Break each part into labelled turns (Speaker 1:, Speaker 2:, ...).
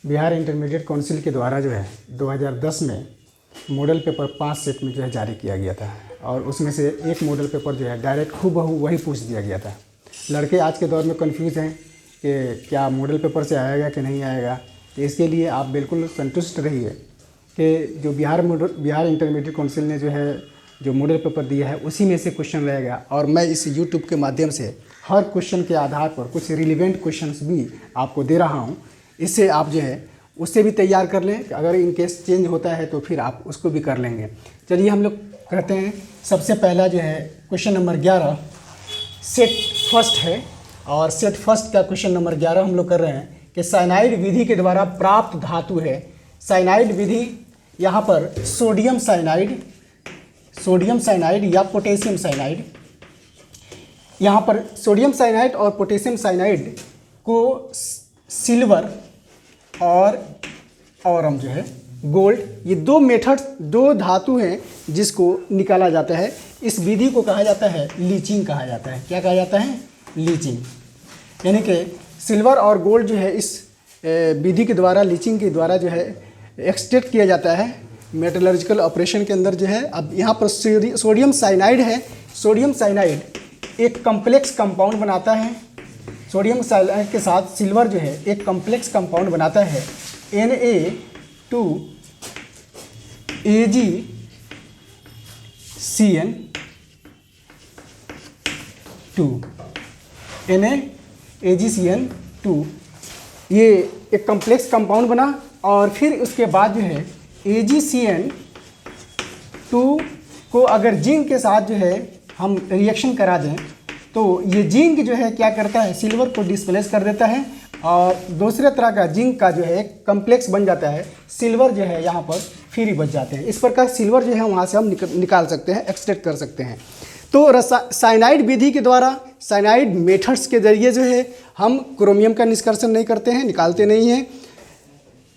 Speaker 1: Bihar intermediate council के द्वारा जो है 2010 में मॉडल पेपर 5 सेट में जो है जारी किया गया था और उसमें से एक मॉडल पेपर जो है डायरेक्ट हूबहू वही पूछ दिया गया था। लड़के आज के दौर में कंफ्यूज हैं कि क्या मॉडल पेपर से आएगा कि नहीं आएगा, तो इसके लिए आप बिल्कुल संतुष्ट रहिए कि जो बिहार इंटरमीडिएट काउंसिल ने जो मॉडल पेपर दिया है उसी में से क्वेश्चन रहेगा। और मैं इस यूट्यूब के माध्यम से हर क्वेश्चन के आधार पर कुछ रिलेवेंट क्वेश्चंस भी आपको दे रहा हूँ। इससे आप जो है उससे भी तैयार कर लें, अगर इन केस चेंज होता है तो फिर आप उसको भी कर लेंगे। चलिए हम लोग करते हैं। सबसे पहला जो है क्वेश्चन नंबर 11 सेट फर्स्ट है और सेट फर्स्ट का क्वेश्चन नंबर 11 हम लोग कर रहे हैं कि साइनाइड विधि के द्वारा प्राप्त धातु है। साइनाइड विधि, यहाँ पर सोडियम साइनाइड या पोटेशियम साइनाइड, यहाँ पर सोडियम साइनाइड और पोटेशियम साइनाइड को सिल्वर और हम जो है गोल्ड, ये दो धातु हैं जिसको निकाला जाता है। इस विधि को कहा जाता है लीचिंग कहा जाता है। क्या कहा जाता है? लीचिंग। यानी कि सिल्वर और गोल्ड जो है इस विधि के द्वारा, लीचिंग के द्वारा जो है एक्सट्रैक्ट किया जाता है मेटलर्जिकल ऑपरेशन के अंदर जो है। अब यहाँ पर सोडियम साइनाइड है। सोडियम साइनाइड एक कम्प्लेक्स कंपाउंड बनाता है। सोडियम साइनाइड के साथ सिल्वर जो है एक कम्प्लेक्स कंपाउंड बनाता है Na2AgCN2। Na2AgCN2 ये एक कम्प्लेक्स कंपाउंड बना और फिर उसके बाद जो है AgCN2 को अगर जिंक के साथ जो है हम रिएक्शन करा दें तो ये जिंक जो है क्या करता है, सिल्वर को डिस्प्लेस कर देता है और दूसरे तरह का जिंक का जो है एक कम्प्लेक्स बन जाता है। सिल्वर जो है यहाँ पर फ्री बच जाते हैं। इस प्रकार सिल्वर जो है वहाँ से हम निकाल सकते हैं, एक्सट्रैक्ट कर सकते हैं। तो साइनाइड विधि के द्वारा, साइनाइड मेथड्स के जरिए जो है हम क्रोमियम का निष्कर्षण नहीं करते हैं, निकालते नहीं हैं,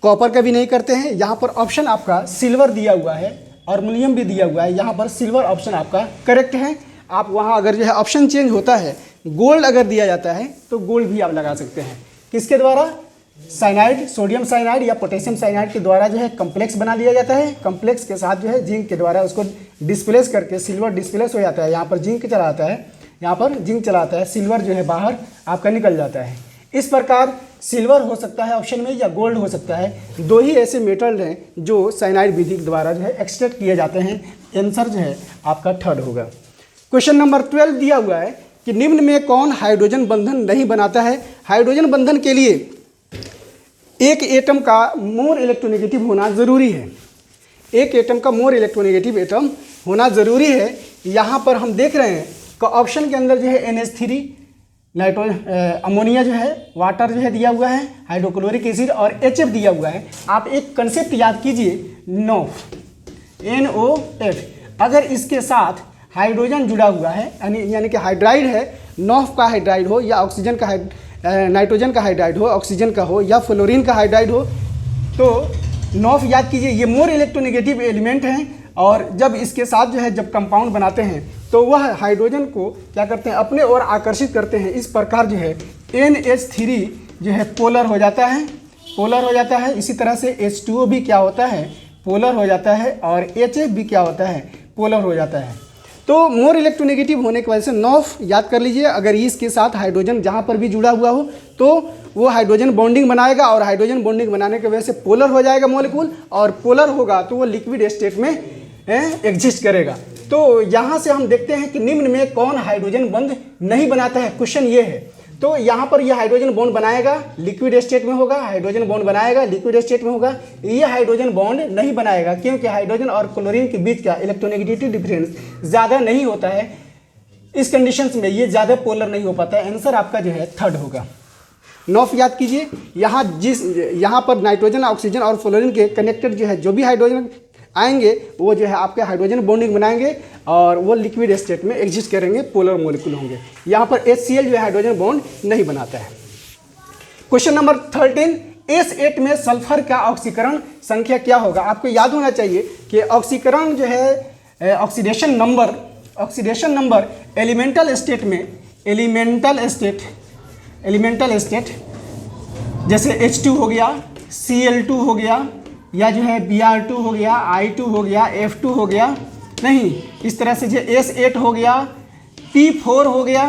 Speaker 1: कॉपर का भी नहीं करते हैं। यहाँ पर ऑप्शन आपका सिल्वर दिया हुआ है, अमोनियम भी दिया हुआ है। यहाँ पर सिल्वर ऑप्शन आपका करेक्ट है। आप वहाँ अगर जो है ऑप्शन चेंज होता है, गोल्ड अगर दिया जाता है तो गोल्ड भी आप लगा सकते हैं। किसके द्वारा? साइनाइड, सोडियम साइनाइड या पोटेशियम साइनाइड के द्वारा जो है कम्प्लेक्स बना लिया जाता है। कम्प्लेक्स के साथ जो है जिंक के द्वारा उसको डिस्प्लेस करके सिल्वर डिस्प्लेस हो जाता है। यहाँ पर जिंक चला आता है, यहाँ पर जिंक चला आता है, सिल्वर जो है बाहर आपका निकल जाता है। इस प्रकार सिल्वर हो सकता है ऑप्शन में या गोल्ड हो सकता है। दो ही ऐसे मेटल हैं जो साइनाइड विधि के द्वारा जो है एक्सट्रैक्ट किए जाते हैं। आंसर जो है आपका थर्ड होगा। क्वेश्चन नंबर 12 दिया हुआ है कि निम्न में कौन हाइड्रोजन बंधन नहीं बनाता है। हाइड्रोजन बंधन के लिए एक एटम का मोर इलेक्ट्रोनेगेटिव होना जरूरी है। एक एटम का मोर इलेक्ट्रोनेगेटिव एटम होना जरूरी है। यहाँ पर हम देख रहे हैं कि ऑप्शन के अंदर जो है NH3 अमोनिया जो है, वाटर जो है दिया हुआ है, हाइड्रोक्लोरिक एसिड और HF दिया हुआ है। आप एक कंसेप्ट याद कीजिए, NO8। अगर इसके साथ हाइड्रोजन जुड़ा हुआ है यानी कि हाइड्राइड है, नॉफ का हाइड्राइड हो या ऑक्सीजन का नाइट्रोजन का हाइड्राइड हो, ऑक्सीजन का हो या फ्लोरीन का हाइड्राइड हो, तो नॉफ याद कीजिए ये मोर इलेक्ट्रोनेगेटिव एलिमेंट हैं। और जब इसके साथ जो है जब कंपाउंड बनाते हैं तो वह हाइड्रोजन को क्या करते हैं, अपने ओर आकर्षित करते हैं। इस प्रकार जो है NH3 जो है पोलर हो जाता है, इसी तरह से H2O भी क्या होता है, पोलर हो जाता है और HF भी क्या होता है, पोलर हो जाता है। तो मोर इलेक्ट्रोनेगेटिव होने की वजह से नॉफ याद कर लीजिए। अगर इसके साथ हाइड्रोजन जहाँ पर भी जुड़ा हुआ हो तो वो हाइड्रोजन बॉन्डिंग बनाएगा और हाइड्रोजन बॉन्डिंग बनाने की वजह से पोलर हो जाएगा मॉलिक्यूल, और पोलर होगा तो वो लिक्विड स्टेट में एग्जिस्ट करेगा। तो यहाँ से हम देखते हैं कि निम्न में कौन हाइड्रोजन बॉन्ड नहीं बनाता है। क्वेश्चन ये है। तो यहाँ पर यह हाइड्रोजन बॉन्ड बनाएगा, लिक्विड स्टेट में होगा, हाइड्रोजन बॉन्ड बनाएगा, लिक्विड स्टेट में होगा। ये हाइड्रोजन बॉन्ड नहीं बनाएगा क्योंकि हाइड्रोजन और क्लोरीन के बीच का इलेक्ट्रोनेगेटिविटी डिफरेंस ज़्यादा नहीं होता है। इस कंडीशंस में ये ज़्यादा पोलर नहीं हो पाता है। आंसर आपका जो है थर्ड होगा। नॉफ याद कीजिए। यहाँ पर नाइट्रोजन, ऑक्सीजन और फ्लोरीन के कनेक्टेड जो है जो भी हाइड्रोजन आएंगे वो जो है आपके हाइड्रोजन बॉन्डिंग बनाएंगे और वो लिक्विड स्टेट में एग्जिस्ट करेंगे, पोलर मॉलिक्यूल होंगे। यहाँ पर HCl जो है हाइड्रोजन बॉन्ड नहीं बनाता है। क्वेश्चन नंबर 13, S8 में सल्फर का ऑक्सीकरण संख्या क्या होगा। आपको याद होना चाहिए कि ऑक्सीकरण जो है ऑक्सीडेशन नंबर एलिमेंटल स्टेट में, एलिमेंटल स्टेट जैसे H2 हो गया, Cl2 हो गया, या जो है Br2 हो गया, I2 हो गया, F2 हो गया, नहीं, इस तरह से जो S8 हो गया, P4 हो गया,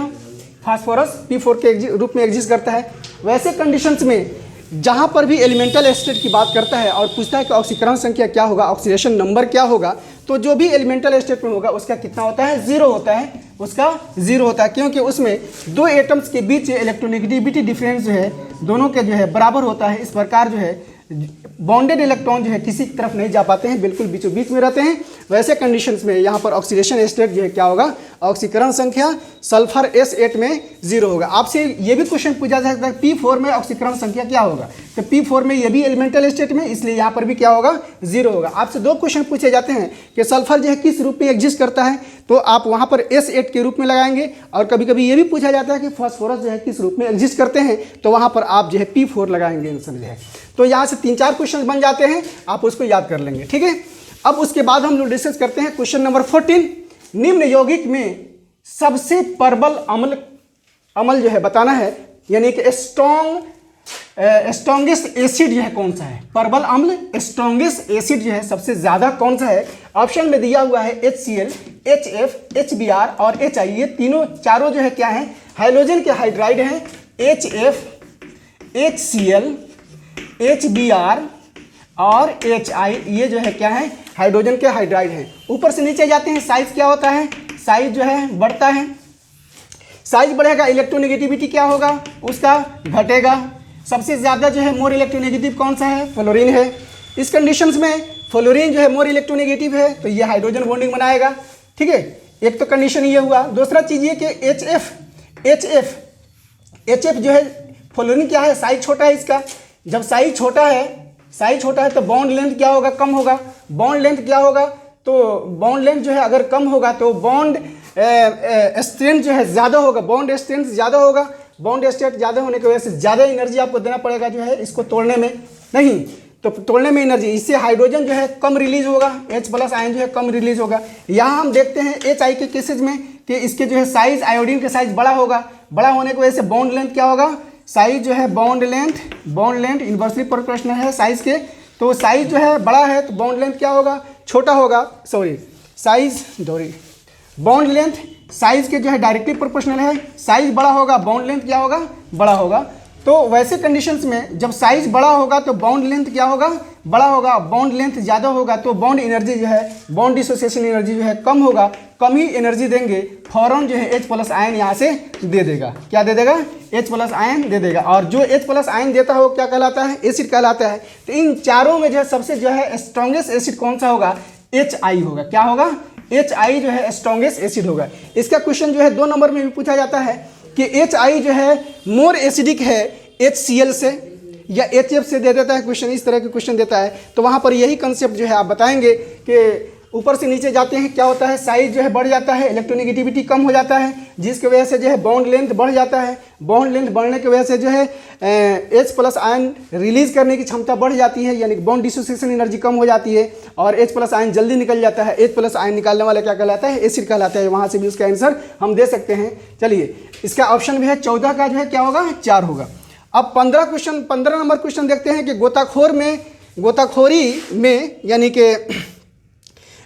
Speaker 1: फास्फोरस P4 के रूप में एग्जिस्ट करता है। वैसे कंडीशंस में जहाँ पर भी एलिमेंटल स्टेट की बात करता है और पूछता है कि ऑक्सीकरण संख्या क्या होगा, ऑक्सीडेशन नंबर क्या होगा, तो जो भी एलिमेंटल स्टेट में होगा उसका कितना होता है, 0 होता है, उसका 0 होता है, क्योंकि उसमें दो एटम्स के बीच इलेक्ट्रोनेगेटिविटी डिफरेंस जो है दोनों के जो है बराबर होता है। इस प्रकार जो है बॉन्डेड इलेक्ट्रॉन जो है किसी की तरफ नहीं जा पाते हैं, बिल्कुल बीचों बीच में रहते हैं। वैसे कंडीशंस में यहाँ पर ऑक्सीडेशन स्टेट जो है क्या होगा, ऑक्सीकरण संख्या सल्फर S8 में 0 होगा। आपसे ये भी क्वेश्चन पूछा जा सकता है P4 में ऑक्सीकरण संख्या क्या होगा, तो P4 में ये भी एलिमेंटल स्टेट में, इसलिए यहाँ पर भी क्या होगा, 0 होगा। आपसे दो क्वेश्चन पूछे जाते हैं कि सल्फर जो है किस रूप में एग्जिस्ट करता है, तो आप वहाँ पर S8 के रूप में लगाएंगे, और कभी कभी ये भी पूछा जाता है कि फास्फोरस जो है किस रूप में एग्जिस्ट करते हैं, तो वहाँ पर आप जो है P4 लगाएंगे आंसर जो है। तो यहाँ से 3-4 क्वेश्चन बन जाते हैं, आप उसको याद कर लेंगे, ठीक है। अब उसके बाद हम लोग डिस्कस करते हैं क्वेश्चन नंबर 14। निम्न यौगिक में सबसे प्रबल अम्ल जो है बताना है, यानी कि स्ट्रॉन्गेस्ट एसिड जो है कौन सा है, प्रबल अम्ल स्ट्रॉन्गेस्ट एसिड जो है सबसे ज्यादा कौन सा है। ऑप्शन में दिया हुआ है HCl, HF, HBr और HI। ये चारों जो है क्या है, हाइड्रोजन के हाइड्राइड हैं। HF, HCl, HBr और HI ये जो है क्या है, हाइड्रोजन के हाइड्राइड हैं। ऊपर से नीचे जाते हैं, साइज क्या होता है, साइज जो है बढ़ता है, साइज बढ़ेगा, इलेक्ट्रोनेगेटिविटी क्या होगा, उसका घटेगा। सबसे ज़्यादा जो है मोर इलेक्ट्रोनेगेटिव कौन सा है, फ्लोरीन है। इस कंडीशंस में फ्लोरीन जो है मोर इलेक्ट्रोनेगेटिव है, तो ये हाइड्रोजन बॉन्डिंग बनाएगा, ठीक है। एक तो कंडीशन ये हुआ। दूसरा चीज़ ये कि HF जो है, फ्लोरीन क्या है, साइज छोटा है इसका। जब साइज छोटा है तो बॉन्ड लेंथ क्या होगा, कम होगा। बॉन्ड लेंथ क्या होगा, तो बॉन्ड लेंथ जो है अगर कम होगा तो बॉन्ड स्ट्रेंथ जो है ज़्यादा होगा, बॉन्ड स्ट्रेंथ ज़्यादा होगा। बॉन्ड स्ट्रेंथ ज़्यादा होने की वजह से ज़्यादा एनर्जी आपको देना पड़ेगा जो है इसको तोड़ने में, नहीं तो तोड़ने में एनर्जी, इससे हाइड्रोजन जो है कम रिलीज होगा, H+ आयन जो है कम रिलीज होगा। यहाँ हम देखते हैं HI के केसेज में कि इसके जो है साइज, आयोडीन का साइज बड़ा होगा। बड़ा होने की वजह से बॉन्ड लेंथ क्या होगा, साइज जो है बॉन्ड लेंथ इन्वर्सली प्रोपोर्शनल है साइज के, तो साइज जो है बड़ा है तो बॉन्ड लेंथ क्या होगा, छोटा होगा। बॉन्ड लेंथ साइज के जो है डायरेक्टली प्रोपोर्शनल है, साइज बड़ा होगा, बॉन्ड लेंथ क्या होगा, बड़ा होगा। तो वैसे कंडीशंस में जब साइज बड़ा होगा तो बॉन्ड लेंथ क्या होगा, बड़ा होगा। बॉन्ड लेंथ ज़्यादा होगा तो बॉन्ड एनर्जी जो है, बॉन्ड डिसोसिएशन एनर्जी जो है कम होगा। कम ही एनर्जी देंगे, फौरन जो है H+ आयन यहाँ से दे देगा। क्या दे देगा, H+ आयन दे देगा। और जो H+ आयन देता है वो क्या कहलाता है, एसिड कहलाता है। तो इन चारों में जो है सबसे जो है स्ट्रॉन्गेस्ट एसिड कौन सा होगा, HI होगा। क्या होगा, HI जो है स्ट्रॉन्गेस्ट एसिड होगा। इसका क्वेश्चन जो है 2 नंबर में भी पूछा जाता है कि HI जो है मोर एसिडिक है HCl से या HF से दे देता है क्वेश्चन, इस तरह के क्वेश्चन देता है। तो वहाँ पर यही कंसेप्ट जो है आप बताएंगे कि ऊपर से नीचे जाते हैं क्या होता है, साइज जो है बढ़ जाता है, इलेक्ट्रोनेगेटिविटी कम हो जाता है, जिसकी वजह से जो है बॉन्ड लेंथ बढ़ जाता है। बॉन्ड लेंथ बढ़ने की वजह से जो है H+ आयन रिलीज करने की क्षमता बढ़ जाती है, यानी बॉन्ड डिसोसिएशन एनर्जी कम हो जाती है और H+ आयन जल्दी निकल जाता है। H+ आयन निकालने वाला क्या कहलाता है, एसिड कहलाता है। वहाँ से भी उसका आंसर हम दे सकते हैं। चलिए, इसका ऑप्शन भी है 14 का जो है क्या होगा, 4 होगा। अब 15 नंबर क्वेश्चन देखते हैं कि गोताखोरी में यानी कि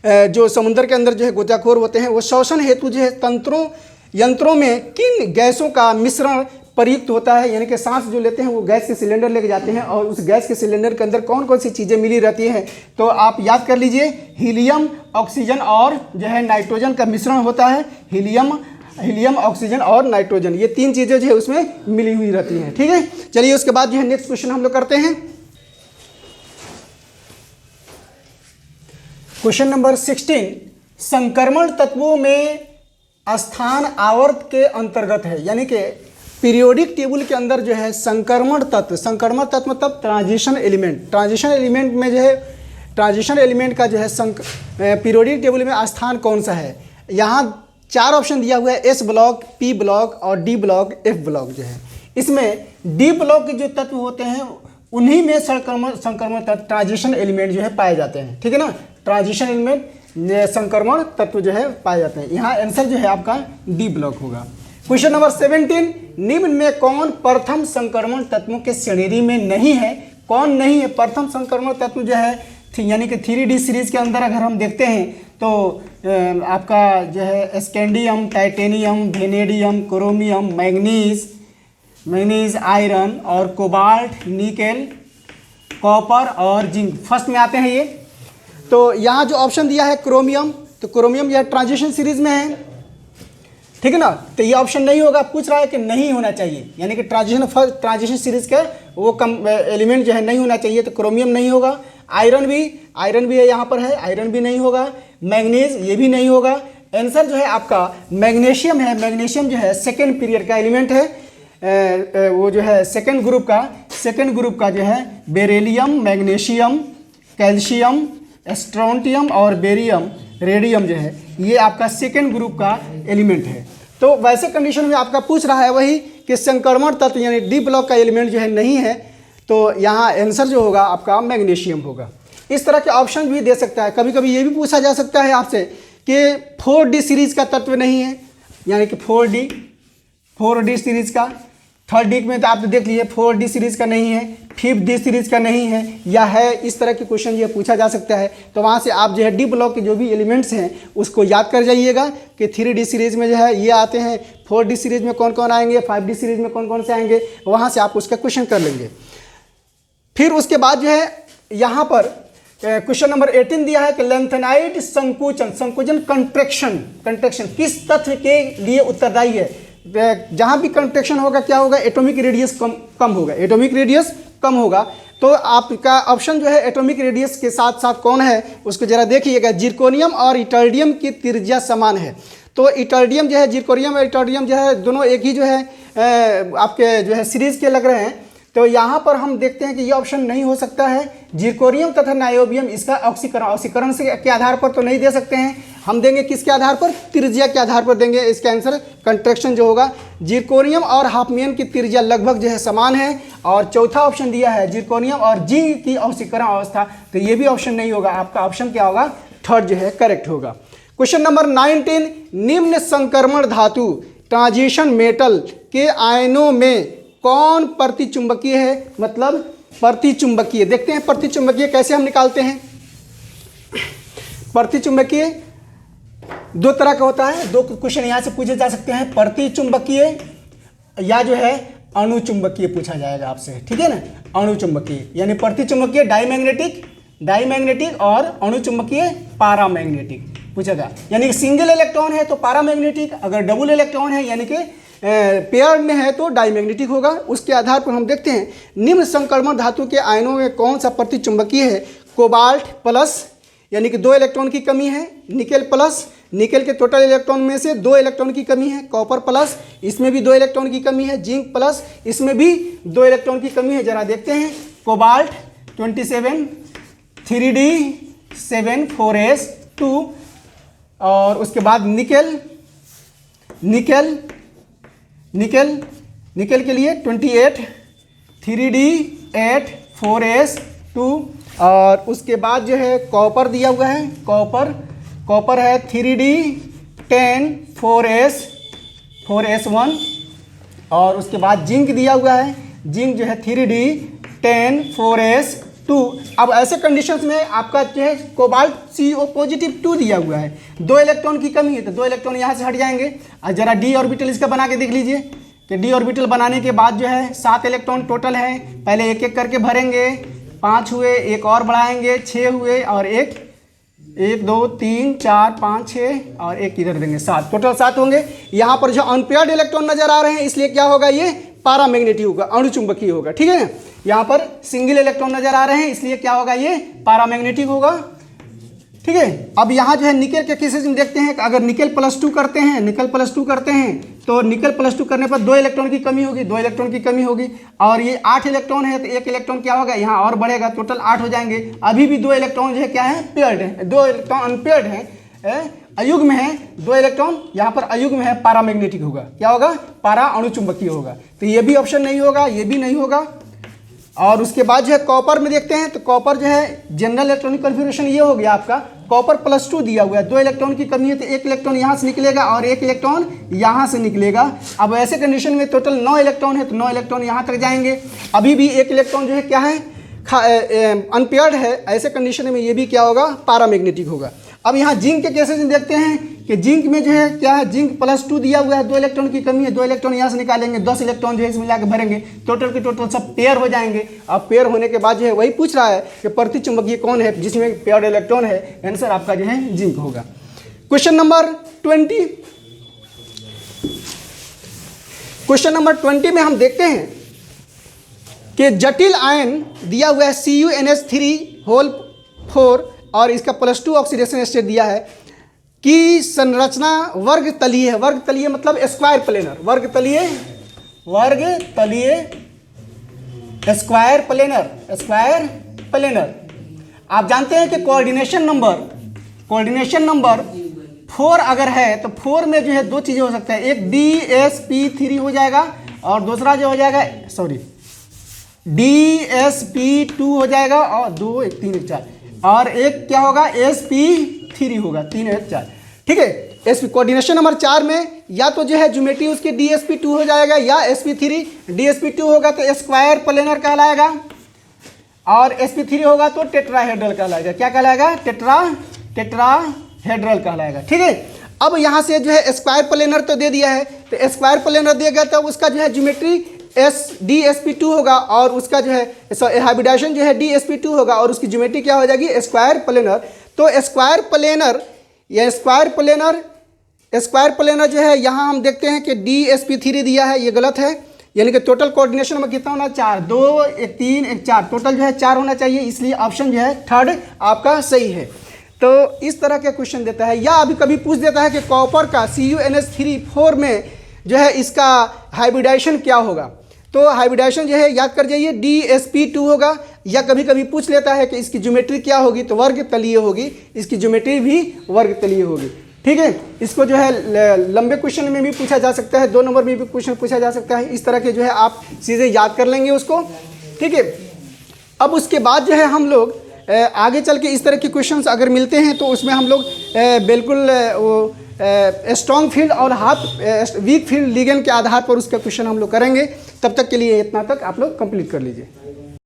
Speaker 1: जो समुद्र के अंदर जो है गोताखोर होते हैं वो शोषण हेतु जो है यंत्रों में किन गैसों का मिश्रण प्रयुक्त होता है। यानी कि सांस जो लेते हैं वो गैस के सिलेंडर लेके जाते हैं और उस गैस के सिलेंडर के अंदर कौन कौन सी चीज़ें मिली रहती हैं, तो आप याद कर लीजिए, हीलियम, ऑक्सीजन और जो है नाइट्रोजन का मिश्रण होता है। हीलियम, ऑक्सीजन और नाइट्रोजन, ये 3 चीज़ें जो है उसमें मिली हुई रहती हैं, ठीक है। चलिए, उसके बाद जो है नेक्स्ट क्वेश्चन हम लोग करते हैं। क्वेश्चन नंबर 16, संक्रमण तत्वों में स्थान आवर्त के अंतर्गत है। यानी कि पीरियोडिक टेबल के अंदर जो है संक्रमण तत्व मतलब ट्रांजिशन एलिमेंट में जो है ट्रांजिशन एलिमेंट का जो है पीरियोडिक टेबल में स्थान कौन सा है। यहाँ 4 ऑप्शन दिया हुआ है, S ब्लॉक, P ब्लॉक और D ब्लॉक, F ब्लॉक जो है। इसमें D ब्लॉक के जो तत्व होते हैं उन्हीं में संक्रमण तत्व, ट्रांजिशन एलिमेंट जो है पाए जाते हैं, ठीक है ना। ट्रांजिशन एलिमेंट, संक्रमण तत्व जो है पाए जाते हैं। यहाँ आंसर जो है आपका D ब्लॉक होगा। क्वेश्चन नंबर 17, निम्न में कौन प्रथम संक्रमण तत्वों के श्रेणी में नहीं है, कौन नहीं है। प्रथम संक्रमण तत्व जो है यानी कि 3D सीरीज के अंदर अगर हम देखते हैं तो आपका जो है scandium, titanium, vanadium, chromium, manganese, iron और कोबाल्ट, निकेल, कॉपर और जिंक फर्स्ट में आते हैं ये। तो यहाँ जो ऑप्शन दिया है क्रोमियम, तो क्रोमियम यह ट्रांजिशन सीरीज में है, ठीक है ना। तो ये ऑप्शन नहीं होगा, पूछ रहा है कि नहीं होना चाहिए, यानी कि ट्रांजिशन सीरीज का वो कम एलिमेंट जो है नहीं होना चाहिए, तो क्रोमियम नहीं होगा। आयरन भी है, यहाँ पर है, आयरन भी नहीं होगा। मैग्नीज ये भी नहीं होगा। आंसर जो है आपका मैग्नीशियम है। मैग्नीशियम जो है सेकेंड पीरियड का एलिमेंट है, वो जो है सेकेंड ग्रुप का जो है बेरिलियम, मैग्नीशियम, कैल्शियम, स्ट्रोंटियम और बेरियम, रेडियम जो है ये आपका सेकेंड ग्रुप का एलिमेंट है। तो वैसे कंडीशन में आपका पूछ रहा है वही कि संक्रमण तत्व यानी डी ब्लॉक का एलिमेंट जो है नहीं है, तो यहाँ आंसर जो होगा आपका मैग्नीशियम होगा। इस तरह के ऑप्शन भी दे सकता है। कभी कभी ये भी पूछा जा सकता है आपसे कि 4D सीरीज का तत्व नहीं है, यानी कि 4D सीरीज का, थर्ड डी में तो आप देख लीजिए 4D सीरीज का नहीं है, 5D सीरीज का नहीं है या है, इस तरह के क्वेश्चन ये पूछा जा सकता है। तो वहाँ से आप जो है डी ब्लॉक के जो भी एलिमेंट्स हैं उसको याद कर जाइएगा कि 3D सीरीज में जो है ये आते हैं, 4D सीरीज में कौन कौन आएंगे, 5D सीरीज में कौन कौन से आएंगे, वहाँ से आप उसका क्वेश्चन कर लेंगे। फिर उसके बाद जो है यहाँ पर क्वेश्चन नंबर 18 दिया है कि लेंथेनाइड संकुचन कंट्रैक्शन किस तत्व के लिए उत्तरदायी है। जहाँ भी कंट्रैक्शन होगा क्या होगा, एटॉमिक रेडियस कम होगा। तो आपका ऑप्शन जो है एटॉमिक रेडियस के साथ साथ कौन है उसको जरा देखिएगा। जिरकोनियम और इटर्डियम की त्रिज्या समान है। तो इटर्डियम जो है, जिरकोनियम और इटर्डियम जो है दोनों एक ही जो है आपके जो है सीरीज के लग रहे हैं। तो यहाँ पर हम देखते हैं कि ये ऑप्शन नहीं हो सकता है। जिरकोनियम तथा नायोबियम इसका ऑक्सीकरण से के आधार पर तो नहीं दे सकते हैं, हम देंगे किसके आधार पर, त्रिज्या के आधार पर देंगे। इसका आंसर कंट्रैक्शन जो होगा। जिरकोनियम और हाफनियम की त्रिज्या लगभग जो है समान है। और चौथा ऑप्शन दिया है जिरकोनियम और जिंक की ऑक्सीकरण अवस्था, तो ये भी ऑप्शन नहीं होगा। आपका ऑप्शन क्या होगा, थर्ड जो है करेक्ट होगा। क्वेश्चन नंबर 19, निम्न संक्रमण धातु ट्रांजिशन मेटल के आयनों में कौन प्रतिचुंबकीय है, मतलब प्रतिचुंबकीय। देखते हैं प्रतिचुंबकीय कैसे हम निकालते हैं। प्रतिचुंबकीय दो तरह का होता है, दो क्वेश्चन यहाँ से पूछे जा सकते हैं, प्रतिचुंबकीय या जो है अणुचुंबकीय पूछा जाएगा आपसे, ठीक है ना। अणुचुंबकीय यानी प्रतिचुंबकीय डाईमैग्नेटिक और अणुचुंबकीय पैरामैग्नेटिक पूछेगा। यानी कि सिंगल इलेक्ट्रॉन है तो पैरामैग्नेटिक, अगर डबल इलेक्ट्रॉन है यानी कि पेयर में है तो डाईमैग्नेटिक होगा। उसके आधार पर हम देखते हैं निम्न संक्रमण धातु के आयनों में कौन सा प्रतिचुंबकीय है। कोबाल्ट प्लस यानी कि 2 इलेक्ट्रॉन की कमी है, निकेल प्लस, निकेल के टोटल इलेक्ट्रॉन में से 2 इलेक्ट्रॉन की कमी है, कॉपर प्लस, इसमें भी 2 इलेक्ट्रॉन की कमी है, जिंक प्लस, इसमें भी 2 इलेक्ट्रॉन की कमी है। जरा देखते हैं कोबाल्ट 27 3D7 4s2 और उसके बाद निकेल के लिए 28 3D8 4s2 और उसके बाद जो है कॉपर दिया हुआ है, कॉपर है 3D10 4s1 और उसके बाद जिंक दिया हुआ है, जिंक जो है 3D10 4s2। अब ऐसे कंडीशंस में आपका जो है कोबाल्ट CO पॉजिटिव 2 दिया हुआ है, 2 इलेक्ट्रॉन की कमी है तो 2 इलेक्ट्रॉन यहाँ से हट जाएंगे। और जरा डी ऑर्बिटल इसका बना के देख लीजिए कि डी ऑर्बिटल बनाने के बाद जो है 7 इलेक्ट्रॉन टोटल है। पहले एक एक करके भरेंगे, 5 हुए, एक और बढ़ाएंगे, 6 हुए और 1 2 3 4 5 6 और एक इधर देंगे 7, टोटल 7 होंगे। यहाँ पर जो अनपेयर्ड इलेक्ट्रॉन नजर आ रहे हैं इसलिए क्या होगा, ये पैरामैग्नेटिक होगा, अणुचुंबकीय होगा, ठीक है ना। यहाँ पर सिंगल इलेक्ट्रॉन नजर आ रहे हैं इसलिए क्या होगा, ये पैरामैग्नेटिक होगा, ठीक है। अब यहाँ जो है निकेल के केसेस में देखते हैं, अगर निकेल +2 करते हैं तो निकेल +2 करने पर 2 इलेक्ट्रॉन की कमी होगी, और ये 8 इलेक्ट्रॉन है तो 1 इलेक्ट्रॉन क्या होगा, यहाँ और बढ़ेगा, टोटल 8 हो जाएंगे। अभी भी 2 इलेक्ट्रॉन जो है क्या है, पेयर्ड है, 2 इलेक्ट्रॉन अनपेयर्ड है, अयुग्म है, 2 इलेक्ट्रॉन यहाँ पर अयुग्म है, पैरामैग्नेटिक होगा, क्या होगा, पैरा अणुचुंबकीय होगा। तो ये भी ऑप्शन नहीं होगा, ये भी नहीं होगा। और उसके बाद जो है कॉपर में देखते हैं तो कॉपर जो है जनरल इलेक्ट्रॉनिक कन्फिगरेशन ये हो गया आपका, कॉपर +2 दिया हुआ है, 2 इलेक्ट्रॉन की कमी है तो 1 इलेक्ट्रॉन यहाँ से निकलेगा और 1 इलेक्ट्रॉन यहाँ से निकलेगा। अब ऐसे कंडीशन में टोटल 9 इलेक्ट्रॉन है तो 9 इलेक्ट्रॉन यहाँ तक जाएंगे। अभी भी 1 इलेक्ट्रॉन जो है क्या है, अनपेयर्ड है, ऐसे कंडीशन में ये भी क्या होगा, पैरामैग्नेटिक होगा। अब यहाँ जिंक के केसेस में देखते हैं कि जिंक में जो है क्या है, जिंक +2 दिया हुआ है, 2 इलेक्ट्रॉन की कमी है, 2 इलेक्ट्रॉन यहाँ से निकालेंगे, 10 इलेक्ट्रॉन जो है इसमें लाके भरेंगे, टोटल के टोटल सब पेयर हो जाएंगे। अब पेयर होने के बाद जो है वही पूछ रहा है कि प्रति चुंबकीय कौन है जिसमें पेयर्ड इलेक्ट्रॉन है, आंसर आपका जो है जिंक होगा। क्वेश्चन नंबर 20, क्वेश्चन नंबर 20 में हम देखते हैं कि जटिल आयन दिया हुआ है CuNH3 और इसका +2 ऑक्सीडेशन स्टेट दिया है कि संरचना वर्ग तलीय है। वर्ग तलीय मतलब स्क्वायर प्लेनर, वर्ग तलीय स्क्वायर प्लेनर। आप जानते हैं कि कोऑर्डिनेशन नंबर 4 अगर है तो 4 में जो है 2 चीज़ें हो सकता है, एक DsP3 हो जाएगा और दूसरा जो हो जाएगा DsP2 हो जाएगा और 2 1 3 1 4 और एक क्या होगा sp3 होगा 3 1 4। ठीक है, sp कोऑर्डिनेशन नंबर 4 में या तो जो है ज्योमेट्री उसकी dsp2 हो जाएगा या sp3। dsp2 होगा तो स्क्वायर प्लेनर कहलाएगा और sp3 होगा तो टेट्राहेड्रल कहलाएगा। क्या कहलाएगा, टेट्राहेड्रल कहलाएगा। ठीक है, अब यहाँ से जो है स्क्वायर प्लेनर तो दे दिया है, तो स्क्वायर प्लेनर दिया तो उसका जो है ज्योमेट्री DsP2 होगा और उसका जो है हाइब्रिडाइजेशन जो है DsP2 होगा और उसकी ज्योमेट्री क्या हो जाएगी, स्क्वायर प्लेनर। तो स्क्वायर प्लेनर जो है यहाँ हम देखते हैं कि DsP3 दिया है, ये गलत है, यानी कि टोटल कोऑर्डिनेशन में कितना होना, 4 2 1 3 1 4, टोटल जो है 4 होना चाहिए, इसलिए ऑप्शन जो है 3rd आपका सही है। तो इस तरह के क्वेश्चन देता है, या अभी कभी पूछ देता है कि कॉपर का CuNH3 में जो है इसका हाइब्रिडाइजेशन क्या होगा, तो हाइब्रिडाइजेशन जो है याद कर जाइए DsP2 होगा, या कभी कभी पूछ लेता है कि इसकी ज्योमेट्री क्या होगी, तो वर्ग तलीय होगी, इसकी ज्योमेट्री भी वर्ग तलीय होगी। ठीक है, इसको जो है लंबे क्वेश्चन में भी पूछा जा सकता है, 2 नंबर में भी क्वेश्चन पूछा जा सकता है, इस तरह के जो है आप चीज़ें याद कर लेंगे उसको। ठीक है, अब उसके बाद जो है हम लोग आगे चल के इस तरह के क्वेश्चंस अगर मिलते हैं तो उसमें हम लोग बिल्कुल स्ट्रॉन्ग फील्ड और वीक फील्ड लिगेंड के आधार पर उसका क्वेश्चन हम लोग करेंगे। तब तक के लिए इतना तक आप लोग कंप्लीट कर लीजिए।